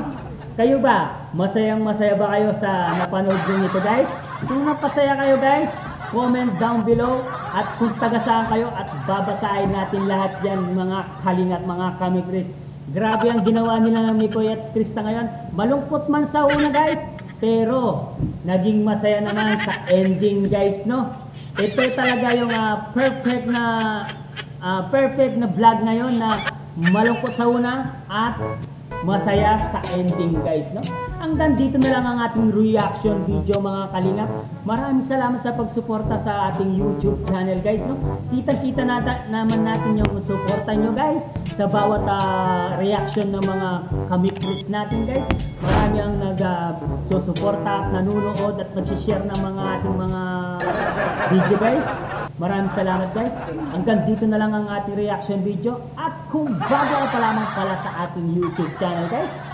Kayo ba? Masayang-masaya ba kayo sa napanood nyo nito, guys? Kung napasaya kayo, guys, comment down below at kung taga saan kayo at babasahin natin lahat yan, mga kalingat, mga kamikris. Grabe ang ginawa nila ni Kuya at Krista ngayon. Malungkot man sa una, guys, pero naging masaya naman sa ending, guys, no? Ito talaga yung perfect na vlog ngayon na malungkot sa una at masaya sa ending, guys, no? Hanggang dito na lang ang ating reaction video, mga kalingap. Maraming salamat sa pagsuporta sa ating YouTube channel, guys, no? Kitang-kita naman natin yung suporta nyo, guys, sa bawat reaction ng mga kamikris natin, guys. Marami ang nagsusuporta at nanunood at nag-share ng mga ating mga video, guys. Maraming salamat, guys. Hanggang dito na lang ang ating reaction video. At kung bago ka pa lamang pala sa ating YouTube channel, guys,